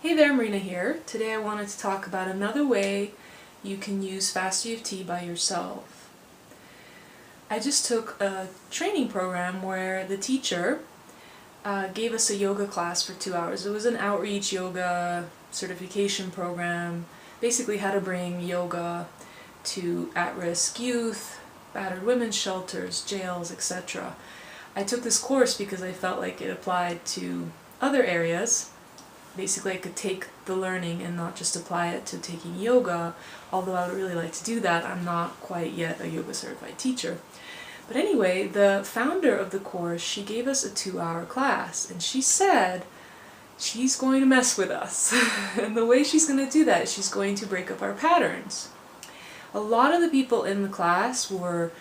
Hey there, Marina here. Today I wanted to talk about another way you can use FasterEFT by yourself. I just took a training program where the teacher gave us a yoga class for 2 hours. It was an outreach yoga certification program, basically how to bring yoga to at-risk youth, battered women's shelters, jails, etc. I took this course because I felt like it applied to other areas. Basically, I could take the learning and not just apply it to taking yoga, although I would really like to do that. I'm not quite yet a yoga certified teacher. But anyway, the founder of the course, she gave us a 2-hour class, and she said she's going to mess with us. And the way she's going to do that is she's going to break up our patterns. A lot of the people in the class were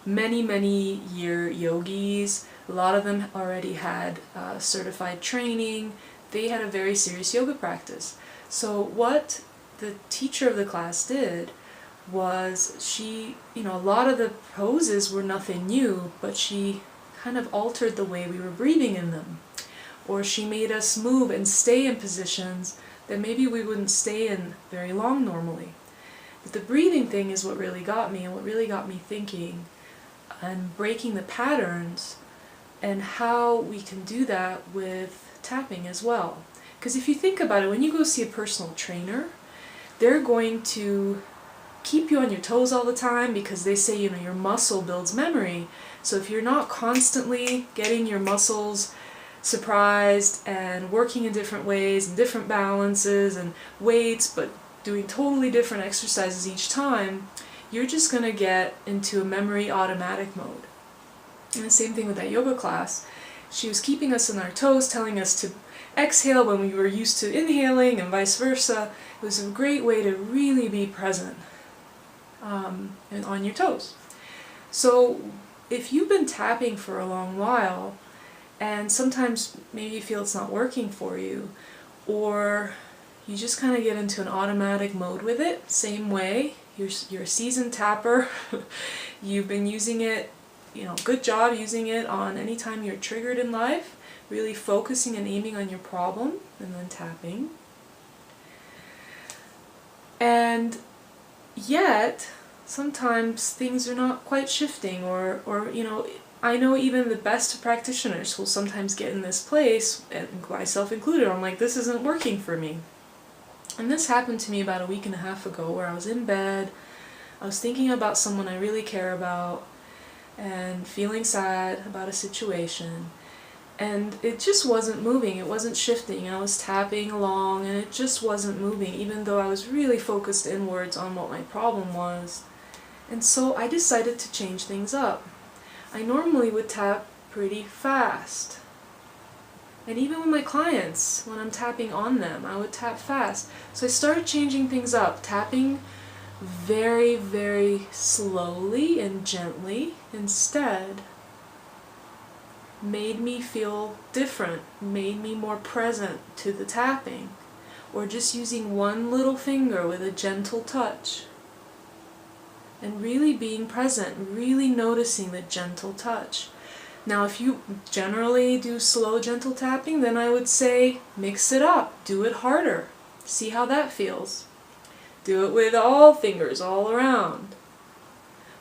many year yogis. A lot of them already had certified training. They had a very serious yoga practice. So what the teacher of the class did was a lot of the poses were nothing new, but she kind of altered the way we were breathing in them. Or she made us move and stay in positions that maybe we wouldn't stay in very long normally. But the breathing thing is what really got me, and what really got me thinking and breaking the patterns, and how we can do that with tapping as well. Because if you think about it, when you go see a personal trainer, they're going to keep you on your toes all the time because they say, your muscle builds memory. So if you're not constantly getting your muscles surprised and working in different ways and different balances and weights, but doing totally different exercises each time, you're just going to get into a memory automatic mode. And the same thing with that yoga class. She was keeping us on our toes, telling us to exhale when we were used to inhaling and vice versa. It was a great way to really be present and on your toes. So if you've been tapping for a long while, and sometimes maybe you feel it's not working for you, or you just kind of get into an automatic mode with it, same way, you're a seasoned tapper, you've been using it, good job using it on any time you're triggered in life, really focusing and aiming on your problem, and then tapping. And yet, sometimes things are not quite shifting, or I know even the best practitioners will sometimes get in this place, and myself included, I'm like, this isn't working for me. And this happened to me about a week and a half ago, where I was in bed, I was thinking about someone I really care about, and feeling sad about a situation, and it just wasn't moving, it wasn't shifting. I was tapping along and it just wasn't moving, even though I was really focused inwards on what my problem was. And so I decided to change things up. I normally would tap pretty fast, and even with my clients, when I'm tapping on them, I would tap fast. So I started changing things up, tapping very slowly and gently instead. Made me feel different, made me more present to the tapping, or just using one little finger with a gentle touch. And really being present, really noticing the gentle touch. Now if you generally do slow, gentle tapping, then I would say mix it up, do it harder, see how that feels. Do it with all fingers all around.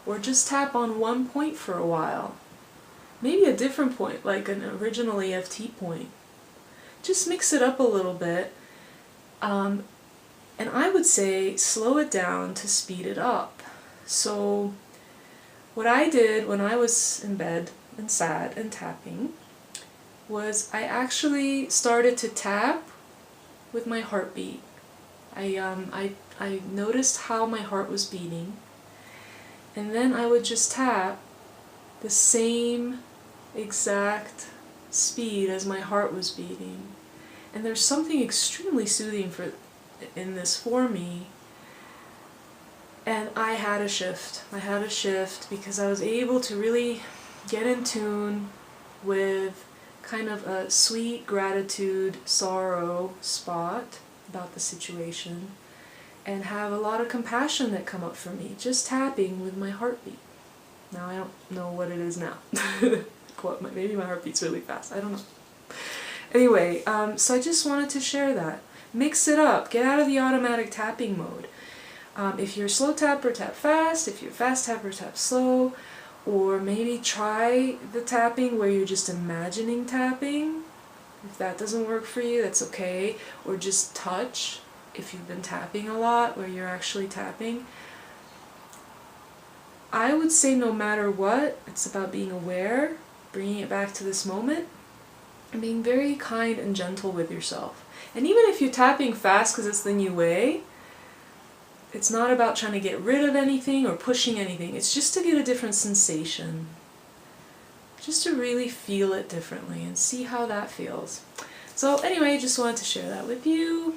Or just tap on one point for a while. Maybe a different point, like an original EFT point. Just mix it up a little bit. And I would say slow it down to speed it up. So what I did when I was in bed and sad and tapping was I actually started to tap with my heartbeat. I noticed how my heart was beating, and then I would just tap the same exact speed as my heart was beating. And there's something extremely soothing in this for me. And I had a shift. I had a shift because I was able to really get in tune with kind of a sweet gratitude, sorrow spot about the situation, and have a lot of compassion that come up for me, just tapping with my heartbeat. Now I don't know what it is now. Maybe my heartbeat's really fast, I don't know. Anyway, so I just wanted to share that. Mix it up. Get out of the automatic tapping mode. If you're a slow tapper, tap fast. If you're a fast tapper, tap slow. Or maybe try the tapping where you're just imagining tapping. If that doesn't work for you, that's okay. Or just touch, if you've been tapping a lot, where you're actually tapping. I would say no matter what, it's about being aware, bringing it back to this moment, and being very kind and gentle with yourself. And even if you're tapping fast because it's the new way, it's not about trying to get rid of anything or pushing anything. It's just to get a different sensation. Just to really feel it differently and see how that feels. So anyway, just wanted to share that with you.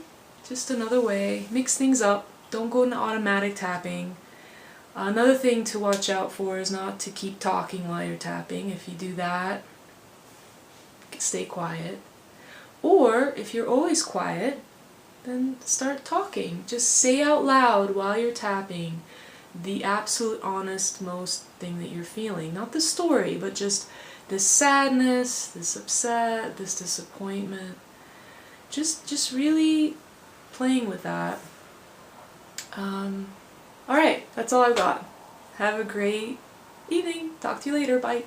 Just another way. Mix things up. Don't go into automatic tapping. Another thing to watch out for is not to keep talking while you're tapping. If you do that, stay quiet. Or if you're always quiet, then start talking. Just say out loud while you're tapping the absolute honest most thing that you're feeling. Not the story, but just this sadness, this upset, this disappointment. Just really playing with that. Alright, that's all I've got. Have a great evening. Talk to you later. Bye.